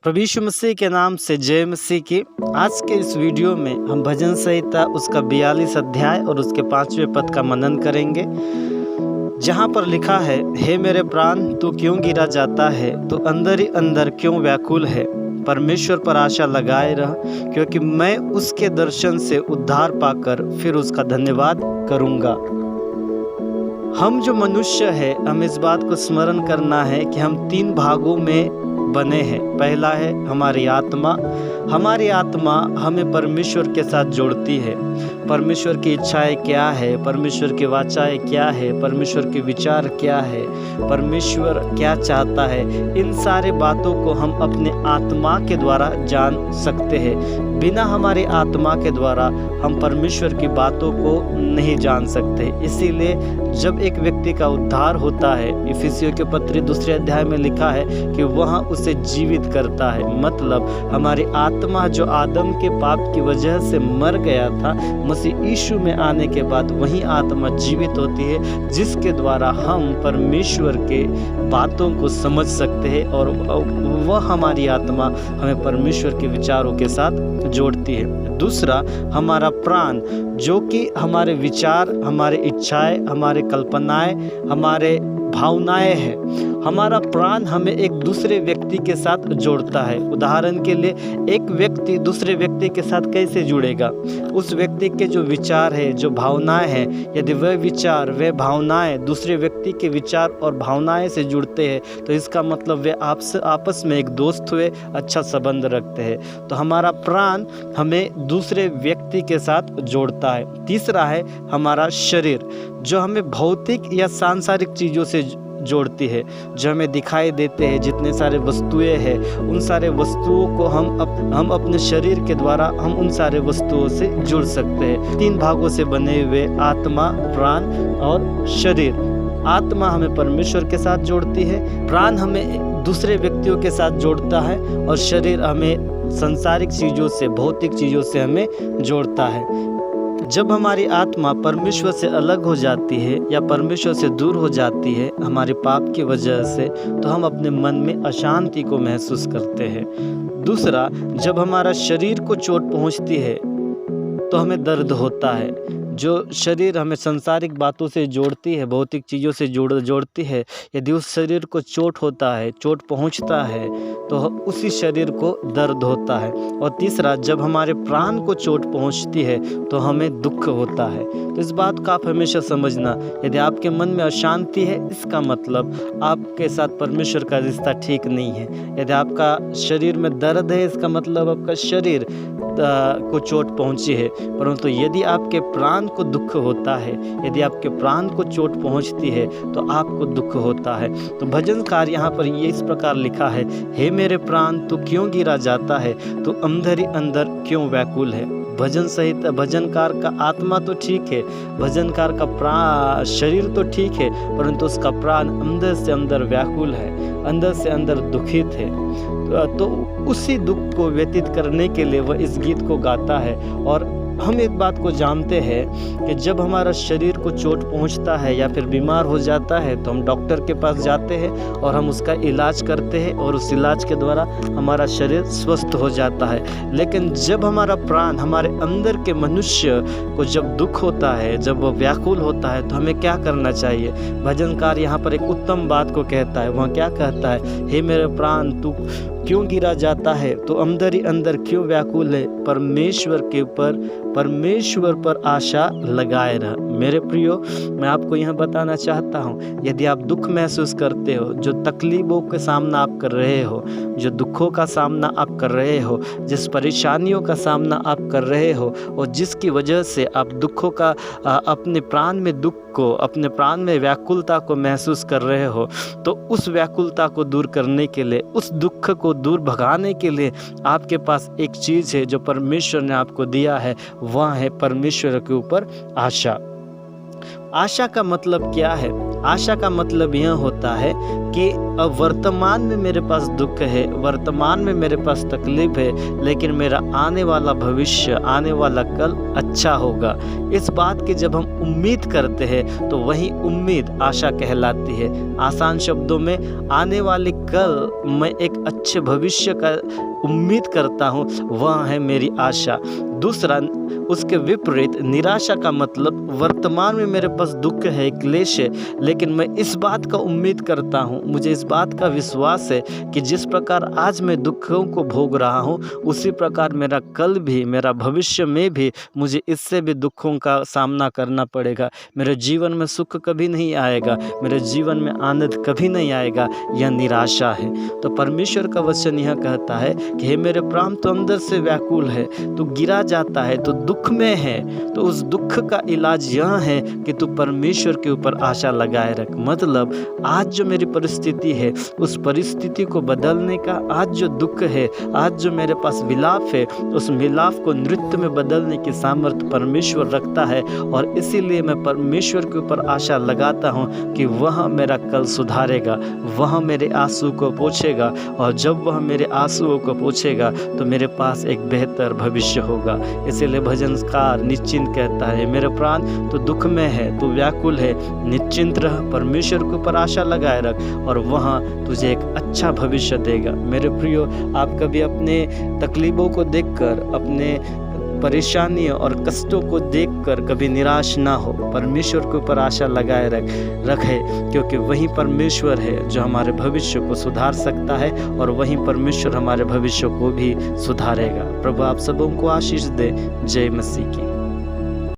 प्रभु यीशु मसीह के नाम से जय मसीह की। आज के इस वीडियो में हम भजन संहिता उसका 42 अध्याय और उसके 5वें पद का मनन करेंगे, जहाँ पर लिखा है, हे मेरे प्राण तू क्यों गिरा जाता है, तू अंदर ही अंदर क्यों व्याकुल है। परमेश्वर पर आशा लगाए रह, क्योंकि मैं उसके दर्शन से उद्धार पाकर फिर उसका धन्यवाद करूँगा। हम जो मनुष्य है, हम इस बात को स्मरण करना है कि हम 3 भागों में बने हैं। पहला है हमारी आत्मा। हमारी आत्मा हमें परमेश्वर के साथ जोड़ती है। परमेश्वर की इच्छाएं क्या है, परमेश्वर की वाचाएं क्या है, परमेश्वर के विचार क्या है, परमेश्वर क्या चाहता है, इन सारे बातों को हम अपने आत्मा के द्वारा जान सकते हैं। बिना हमारी आत्मा के द्वारा हम परमेश्वर की बातों को नहीं जान सकते। इसीलिए जब एक व्यक्ति का उद्धार होता है, इफिसियों के पत्री 2 अध्याय में लिखा है कि वह उसे जीवित करता है। मतलब हमारी आत्मा जो आदम के पाप की वजह से मर गया था, मसीह यीशु में आने के बाद वही आत्मा जीवित होती है, जिसके द्वारा हम परमेश्वर के बातों को समझ सकते हैं और वह हमारी आत्मा हमें परमेश्वर के विचारों के साथ जोड़ती है। दूसरा हमारा प्राण, जो कि हमारे विचार, हमारे इच्छाएं, हमारे कल्पनाएं, हमारे भावनाएं हैं। हमारा प्राण हमें एक दूसरे व्यक्ति के साथ जोड़ता है। उदाहरण के लिए एक व्यक्ति दूसरे व्यक्ति के साथ कैसे जुड़ेगा? उस व्यक्ति के जो विचार है, जो भावनाएं हैं, यदि वह विचार, वह भावनाएं दूसरे व्यक्ति के विचार और भावनाएं से जुड़ते हैं, तो इसका मतलब वे आपस में एक दोस्त हुए, अच्छा संबंध रखते हैं। तो हमारा प्राण हमें दूसरे व्यक्ति के साथ जोड़ता है। तीसरा है हमारा शरीर, जो हमें भौतिक या सांसारिक चीज़ों से जोड़ती है, जो हमें दिखाई देते हैं। जितने सारे वस्तुएं हैं, उन सारे वस्तुओं को हम अपने शरीर के द्वारा हम उन सारे वस्तुओं से जुड़ सकते हैं। 3 भागों से बने हुए आत्मा, प्राण और शरीर। आत्मा हमें परमेश्वर के साथ जोड़ती है, प्राण हमें दूसरे व्यक्तियों के साथ जोड़ता है और शरीर हमें सांसारिक चीज़ों से, भौतिक चीज़ों से हमें जोड़ता है। जब हमारी आत्मा परमेश्वर से अलग हो जाती है या परमेश्वर से दूर हो जाती है हमारे पाप की वजह से, तो हम अपने मन में अशांति को महसूस करते हैं। दूसरा, जब हमारा शरीर को चोट पहुंचती है तो हमें दर्द होता है। जो शरीर हमें सांसारिक बातों से जोड़ती है, भौतिक चीज़ों से जोड़ती है, यदि उस शरीर को चोट होता है, चोट पहुंचता है, तो उसी शरीर को दर्द होता है। और तीसरा, जब हमारे प्राण को चोट पहुंचती है तो हमें दुख होता है। तो इस बात को आप हमेशा समझना, यदि आपके मन में अशांति है, इसका मतलब आपके साथ परमेश्वर का रिश्ता ठीक नहीं है। यदि आपका शरीर में दर्द है, इसका मतलब आपका शरीर को चोट पहुंची है। परंतु यदि आपके प्राण को दुख होता है, यदि आपके प्राण को चोट पहुंचती है, तो आपको दुख होता है। तो भजनकार यहाँ पर ये इस प्रकार लिखा है, हे मेरे प्राण तू क्यों गिरा जाता है, तू अंदर ही अंदर क्यों व्याकुल है। भजन सहित भजनकार का आत्मा तो ठीक है, भजनकार का शरीर तो ठीक है, परंतु उसका प्राण अंदर से अंदर व्याकुल है, अंदर से अंदर दुखित है। तो उसी दुख को व्यतीत करने के लिए वह इस गीत को गाता है। और हम एक बात को जानते हैं कि जब हमारा शरीर को चोट पहुंचता है या फिर बीमार हो जाता है, तो हम डॉक्टर के पास जाते हैं और हम उसका इलाज करते हैं और उस इलाज के द्वारा हमारा शरीर स्वस्थ हो जाता है। लेकिन जब हमारा प्राण, हमारे अंदर के मनुष्य को जब दुख होता है, जब वह व्याकुल होता है, तो हमें क्या करना चाहिए? भजनकार यहाँ पर एक उत्तम बात को कहता है। वह क्या कहता है? हे मेरे प्राण तू क्यों गिरा जाता है, तो अंदर ही अंदर क्यों व्याकुल है, परमेश्वर पर आशा लगाए रह। मेरे प्रियो, मैं आपको यह बताना चाहता हूँ, यदि आप दुख महसूस करते हो, जो तकलीफों का सामना आप कर रहे हो, जो दुखों का सामना आप कर रहे हो, जिस परेशानियों का सामना आप कर रहे हो और जिसकी वजह से आप दुखों का अपने प्राण में दुख को, अपने प्राण में व्याकुलता को महसूस कर रहे हो, तो उस व्याकुलता को दूर करने के लिए, उस दुख को दूर भगाने के लिए आपके पास एक चीज़ है जो परमेश्वर ने आपको दिया है, वह है परमेश्वर के ऊपर आशा। आशा का मतलब क्या है? आशा का मतलब यह होता है कि अब वर्तमान में मेरे पास दुख है, वर्तमान में मेरे पास तकलीफ है, लेकिन मेरा आने वाला भविष्य, आने वाला कल अच्छा होगा। इस बात की जब हम उम्मीद करते हैं तो वही उम्मीद आशा कहलाती है। आसान शब्दों में, आने वाले कल मैं एक अच्छे भविष्य का उम्मीद करता हूँ, वह है मेरी आशा। दूसरा, उसके विपरीत निराशा का मतलब वर्तमान में मेरे पास दुख है, क्लेश है, लेकिन मैं इस बात का उम्मीद करता हूँ, मुझे इस बात का विश्वास है कि जिस प्रकार आज मैं दुखों को भोग रहा हूँ, उसी प्रकार मेरा कल भी, मेरा भविष्य में भी मुझे इससे भी दुखों का सामना करना पड़ेगा। मेरे जीवन में सुख कभी नहीं आएगा, मेरे जीवन में आनंद कभी नहीं आएगा। यह निराशा है। तो परमेश्वर का वचन यह कहता है कि हे मेरे प्राण, तो अंदर से व्याकुल है, तो गिरा जाता है, तो दुख में है, तो उस दुख का इलाज यह है कि तू परमेश्वर के ऊपर आशा लगाए रख। मतलब आज जो मेरी परिस्थिति है, उस परिस्थिति को बदलने का, आज जो दुख है, आज जो मेरे पास विलाप है, उस विलाप को नृत्य में बदलने की सामर्थ्य परमेश्वर रखता है। और इसीलिए मैं परमेश्वर के ऊपर आशा लगाता हूँ कि वह मेरा कल सुधारेगा, वह मेरे आंसू को पोंछेगा, और जब वह मेरे आंसुओं को पोंछेगा तो मेरे पास एक बेहतर भविष्य होगा। इसीलिए भजनकार निश्चिंत कहता है, मेरे प्राण तो दुख में है, तो व्याकुल है, निश्चिंत रह, परमेश्वर के ऊपर आशा लगाए रख, और वहाँ तुझे एक अच्छा भविष्य देगा। मेरे प्रियो, आप कभी अपने तकलीफों को देखकर, अपने परेशानियों और कष्टों को देखकर कभी निराश ना हो। परमेश्वर के ऊपर आशा लगाए रखे, क्योंकि वही परमेश्वर है जो हमारे भविष्य को सुधार सकता है, और वही परमेश्वर हमारे भविष्य को भी सुधारेगा। प्रभु आप सबों को आशीष दे। जय मसीह की।